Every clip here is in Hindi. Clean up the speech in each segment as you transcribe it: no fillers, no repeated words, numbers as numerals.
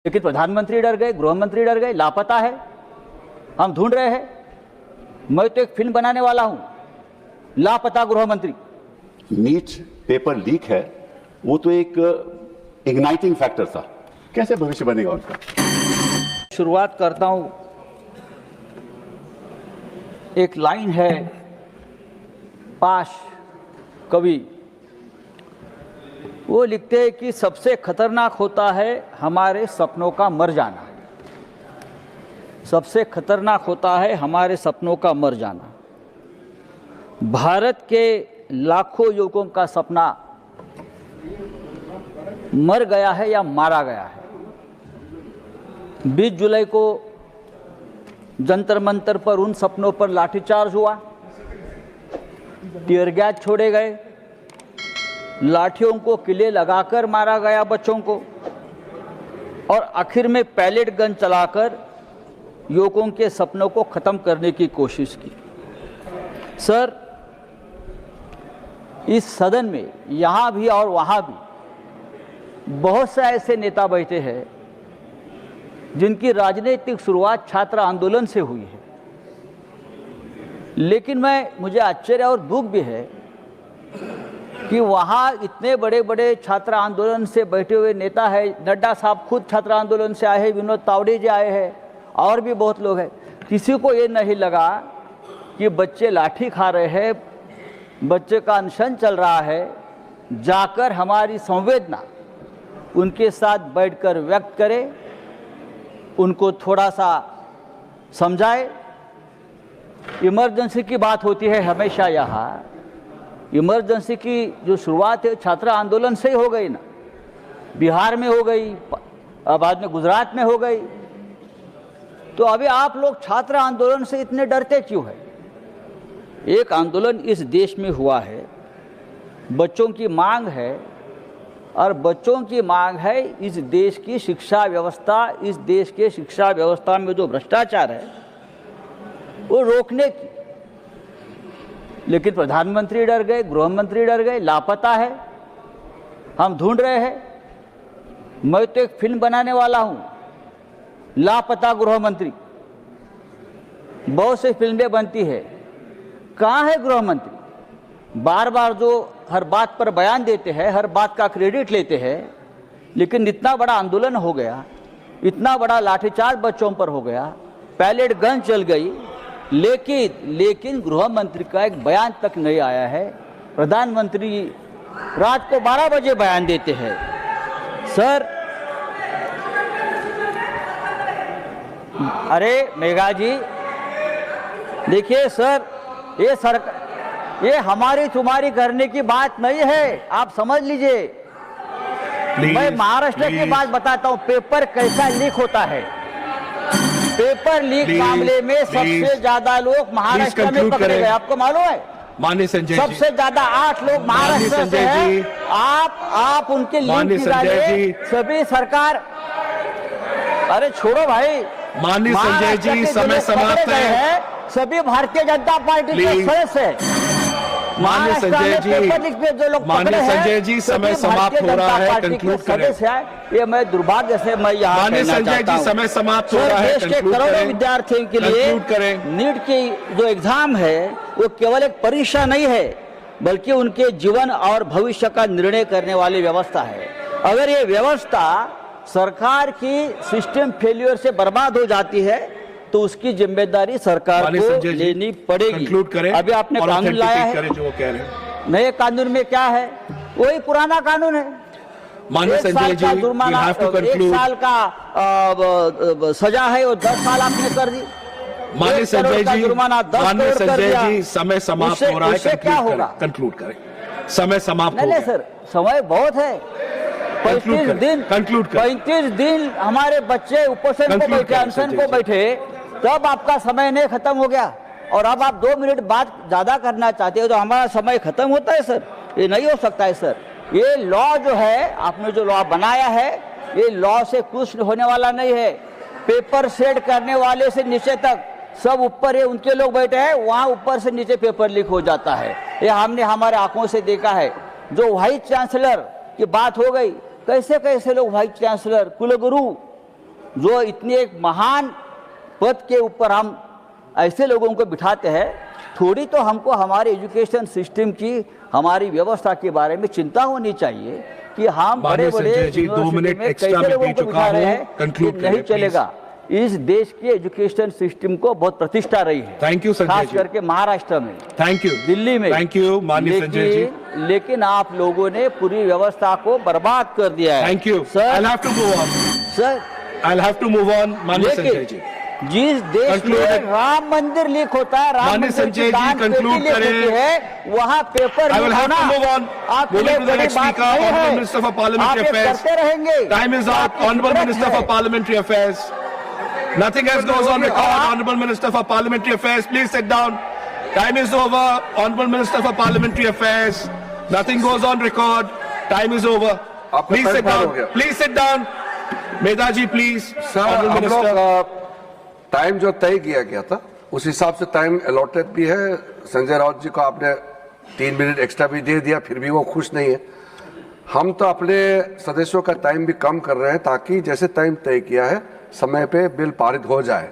लेकिन प्रधानमंत्री डर गए, गृह मंत्री डर गए, लापता है, हम ढूंढ रहे हैं। मैं तो एक फिल्म बनाने वाला हूं, लापता गृह मंत्री। नीट पेपर लीक है, वो तो एक इग्नाइटिंग फैक्टर था। कैसे भविष्य बनेगा उनका? शुरुआत करता हूं, एक लाइन है पाश कवि, वो लिखते हैं कि सबसे खतरनाक होता है हमारे सपनों का मर जाना। सबसे खतरनाक होता है हमारे सपनों का मर जाना। भारत के लाखों युवकों का सपना मर गया है या मारा गया है। 20 जुलाई को जंतर मंतर पर उन सपनों पर लाठीचार्ज हुआ, टीयर गैस छोड़े गए, लाठियों को किले लगाकर मारा गया बच्चों को, और आखिर में पैलेट गन चलाकर युवकों के सपनों को खत्म करने की कोशिश की। सर, इस सदन में यहाँ भी और वहाँ भी बहुत से ऐसे नेता बैठे हैं जिनकी राजनीतिक शुरुआत छात्र आंदोलन से हुई है, लेकिन मुझे आश्चर्य और दुख भी है कि वहाँ इतने बड़े बड़े छात्र आंदोलन से बैठे हुए नेता है। नड्डा साहब खुद छात्र आंदोलन से आए हैं, विनोद तावड़े जी आए हैं, और भी बहुत लोग हैं। किसी को ये नहीं लगा कि बच्चे लाठी खा रहे हैं, बच्चे का अनशन चल रहा है, जाकर हमारी संवेदना उनके साथ बैठकर व्यक्त करें, उनको थोड़ा सा समझाए। इमरजेंसी की बात होती है हमेशा यहाँ, इमरजेंसी की जो शुरुआत है छात्र आंदोलन से ही हो गई ना, बिहार में हो गई, बाद में गुजरात में हो गई। तो अभी आप लोग छात्र आंदोलन से इतने डरते क्यों है? एक आंदोलन इस देश में हुआ है, बच्चों की मांग है, और बच्चों की मांग है इस देश की शिक्षा व्यवस्था, इस देश के शिक्षा व्यवस्था में जो भ्रष्टाचार है वो रोकने की। लेकिन प्रधानमंत्री डर गए, गृह मंत्री डर गए, लापता है, हम ढूंढ रहे हैं। मैं तो एक फिल्म बनाने वाला हूं, लापता गृह मंत्री। बहुत सी फिल्में बनती है, कहाँ है गृह मंत्री? बार बार जो हर बात पर बयान देते हैं, हर बात का क्रेडिट लेते हैं, लेकिन इतना बड़ा आंदोलन हो गया, इतना बड़ा लाठीचार्ज बच्चों पर हो गया, पैलेट गन चल गई, लेकिन गृह मंत्री का एक बयान तक नहीं आया है। प्रधानमंत्री रात को 12 बजे बयान देते हैं। सर, अरे मेघा जी, देखिए सर, ये हमारी तुम्हारी करने की बात नहीं है, आप समझ लीजिए। मैं महाराष्ट्र की बात बताता हूं, पेपर कैसा लीक होता है। पेपर लीक मामले में सबसे ज्यादा लोग महाराष्ट्र में पकड़े गए, आपको मालूम है? माननीय संजय जी, सबसे ज्यादा 8 लोग महाराष्ट्र से हैं। आप उनके लिंक निकालिए, सभी सरकार। अरे छोड़ो भाई, माननीय संजय जी, समय समाप्त है। सभी भारतीय जनता पार्टी के सदस्य हैं। माननीय संजय जी, समय समाप्त हो रहा है, कंक्लूड करें। ये मैं दुर्भाग्य से मैं यहाँ माननीय संजय जी, समय समाप्त हो रहा है, देश के करोड़ों विद्यार्थियों के लिए नीट की जो एग्जाम है वो केवल एक परीक्षा नहीं है, बल्कि उनके जीवन और भविष्य का निर्णय करने वाली व्यवस्था है। अगर ये व्यवस्था सरकार की सिस्टम फेल्यूर से बर्बाद हो जाती है तो उसकी जिम्मेदारी सरकार को लेनी पड़ेगी। अभी आपने कानून लाया है, जो कह रहे हैं। नए कानून में क्या है? वही पुराना कानून है। माननीय संजय जी, जुर्माना, 1 साल का सजा है, वो 10 साल आपने कर दी। माननीय संजय जी, जुर्माना 10 माननीय करोड़ कर दिया। संजय जी, समय समाप्त हो रहा है, क्या होगा? कंक्लूड करें। समय समाप्त हो गया। नहीं सर, समय बहुत है। 35 दिन हमारे बच्चे उपोषण को बैठे, अनशन को बैठे, तब आपका समय नहीं खत्म हो गया, और अब आप 2 मिनट बात ज्यादा करना चाहते हो तो हमारा समय खत्म होता है सर? ये नहीं हो सकता है सर। ये लॉ जो है, आपने जो लॉ बनाया है, ये लॉ से कुछ होने वाला नहीं है। पेपर सेट करने वाले से नीचे तक सब ऊपर है, उनके लोग बैठे हैं, वहाँ ऊपर से नीचे पेपर लीक हो जाता है। ये हमने हमारे आंखों से देखा है। जो वाइस चांसलर की बात हो गई, कैसे कैसे लोग वाइस चांसलर, कुलगुरु जो इतने एक महान पद के ऊपर हम ऐसे लोगों को बिठाते हैं, थोड़ी तो हमको हमारे एजुकेशन सिस्टम की, हमारी व्यवस्था के बारे में चिंता होनी चाहिए कि हम बड़े बड़े यूनिवर्सिटी में कैसे लोगों को बिठा रहे हैं कि नहीं चलेगा। इस देश के एजुकेशन सिस्टम को बहुत प्रतिष्ठा रही है। Thank you Sanjay ji. खास करके महाराष्ट्र में, थैंक यू, दिल्ली में। थैंक यू माननीय संजय जी। लेकिन आप लोगों ने पूरी व्यवस्था को बर्बाद कर दिया है। Thank you sir. I have to move on sir, I have to move on माननीय संजय जी। जिस देश में राम मंदिर लीक होता है, राम मंदिर संजय जी कंक्लूड करें, वहाँ पेपर लीक होना आप करते रहेंगे। Time is up. Honourable minister for parliamentary affairs, nothing else goes on record. Honorable Minister for Parliamentary Affairs, please sit down. Time is over. Honorable Minister for Parliamentary Affairs, nothing goes on record. Time is over. Please sit down. Please sit down. Medha ji please. Sir, हम लोग टाइम जो तय किया गया था उस हिसाब से टाइम अलॉटेड भी है। संजय राउत जी को आपने 3 मिनट एक्स्ट्रा भी दे दिया, फिर भी वो खुश नहीं है। हम तो अपने सदस्यों का टाइम भी कम कर रहे हैं ताकि जैसे टाइम तय किया है समय पे बिल पारित हो जाए।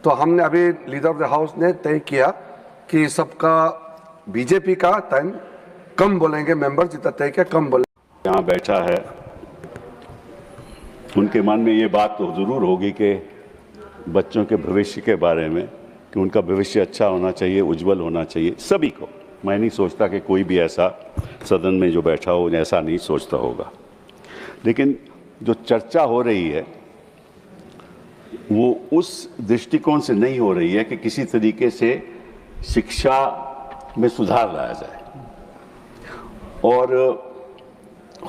तो हमने अभी लीडर ऑफ द हाउस ने तय किया कि सबका बीजेपी का टाइम कम बोलेंगे, मेंबर जितना तय किया कम बोलेंगे। यहाँ बैठा है, उनके मन में ये बात तो जरूर होगी कि बच्चों के भविष्य के बारे में, कि उनका भविष्य अच्छा होना चाहिए, उज्जवल होना चाहिए सभी को। मैं नहीं सोचता कि कोई भी ऐसा सदन में जो बैठा हो ऐसा नहीं सोचता होगा, लेकिन जो चर्चा हो रही है वो उस दृष्टिकोण से नहीं हो रही है कि किसी तरीके से शिक्षा में सुधार लाया जाए। और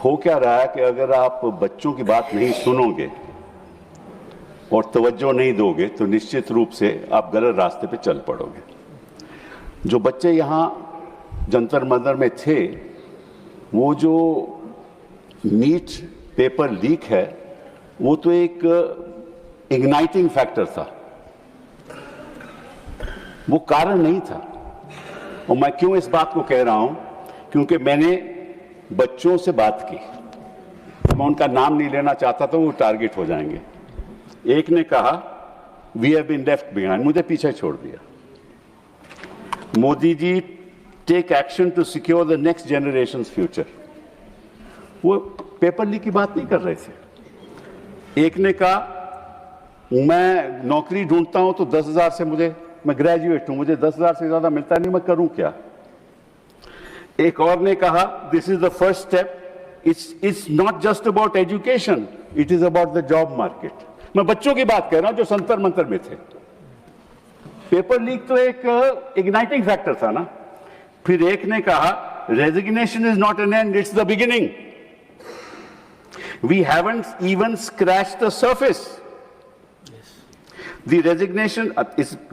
हो क्या रहा है कि अगर आप बच्चों की बात नहीं सुनोगे और तवज्जो नहीं दोगे तो निश्चित रूप से आप गलत रास्ते पे चल पड़ोगे। जो बच्चे यहाँ जंतर मंतर में थे, वो जो नीट पेपर लीक है वो तो एक इग्नाइटिंग फैक्टर था, वो कारण नहीं था। और मैं क्यों इस बात को कह रहा हूं, क्योंकि मैंने बच्चों से बात की, मैं उनका नाम नहीं लेना चाहता था, वो टारगेट हो जाएंगे। एक ने कहा we have been left behind, मुझे पीछे छोड़ दिया। Modi ji take action to secure the next generations future, वो पेपर लीक की बात नहीं कर रहे थे। एक ने कहा मैं नौकरी ढूंढता हूं तो 10,000 से मैं ग्रेजुएट हूं, मुझे 10,000 से ज्यादा मिलता नहीं, मैं करूं क्या। एक और ने कहा this is the first step, it's not just about education, it is about the job market. मैं बच्चों की बात कर रहा हूं जो संतर मंतर में थे। पेपर लीक तो एक इग्नाइटिंग फैक्टर था ना। फिर एक ने कहा resignation is not an end, it's the beginning. We haven't even scratched the surface. The resignation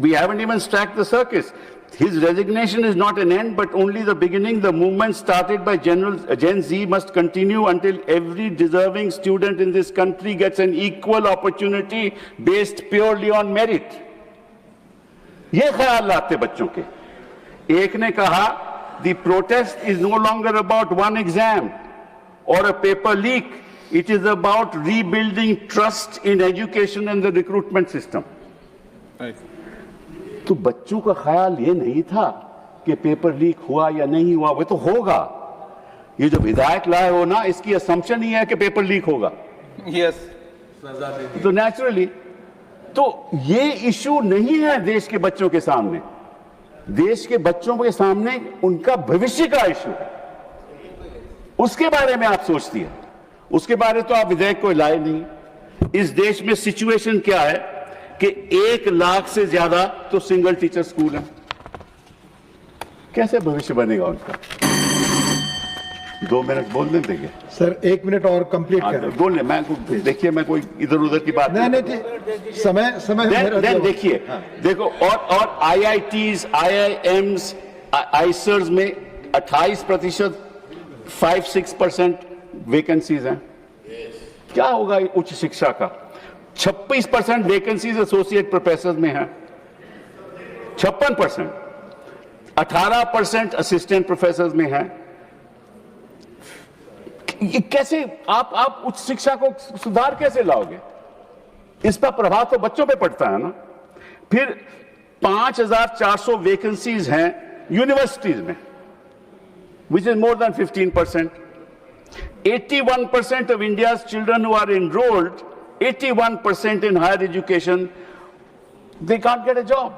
we haven't even cracked the surface. His resignation is not an end, but only the beginning. The movement started by Gen Z must continue until every deserving student in this country gets an equal opportunity based purely on merit. ये ख्याल लाते बच्चों के। एक ने कहा the protest is no longer about one exam or a paper leak. It is about rebuilding trust in education and the recruitment system. तो बच्चों का ख्याल ये नहीं था कि पेपर लीक हुआ या नहीं हुआ, वो तो होगा। ये जो विधायक लाए हो ना, इसकी असम्पशन ही है कि पेपर लीक होगा। यस, तो नेचुरली तो ये इशू नहीं है देश के बच्चों के सामने। देश के बच्चों के सामने उनका भविष्य का इशू है, उसके बारे में आप सोचती है। उसके बारे तो आप विधेयक को लाए नहीं। इस देश में सिचुएशन क्या है कि 1 लाख से ज्यादा तो सिंगल टीचर स्कूल है। कैसे भविष्य बनेगा उनका? 2 मिनट बोलने देंगे सर, 1 मिनट और कंप्लीट करें। बोलने मैं देखिए, मैं कोई इधर उधर की बात नहीं, समय देखिए। देखो, और IITs, IIMs, आइसर्स में 28%, 5-6% वैकेंसीज हैं। क्या होगा उच्च शिक्षा का? 26% वैकेंसीज एसोसिएट प्रोफेसर में है, 56%, 18% असिस्टेंट प्रोफेसर में है। ये कैसे आप उच्च शिक्षा को सुधार कैसे लाओगे? इसका प्रभाव तो बच्चों पे पड़ता है ना। फिर 5,400 वैकेंसीज हैं यूनिवर्सिटीज में, which is more than 15%. 81% of India's children who are enrolled, 81% in higher education, they can't get a job.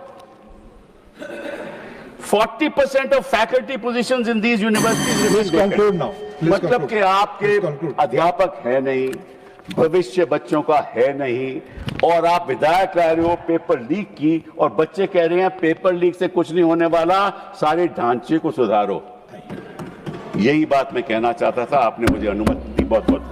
40% of faculty positions in these universities remain Please vacant. conclude now. Please मतलब conclude. कि आपके Please conclude. अध्यापक है नहीं, भविष्य बच्चों का है नहीं, और आप विधायक ला रहे हो पेपर लीक की, और बच्चे कह रहे हैं पेपर लीक से कुछ नहीं होने वाला, सारे ढांचे को सुधारो। यही बात मैं कहना चाहता था, आपने मुझे अनुमति दी, बहुत बहुत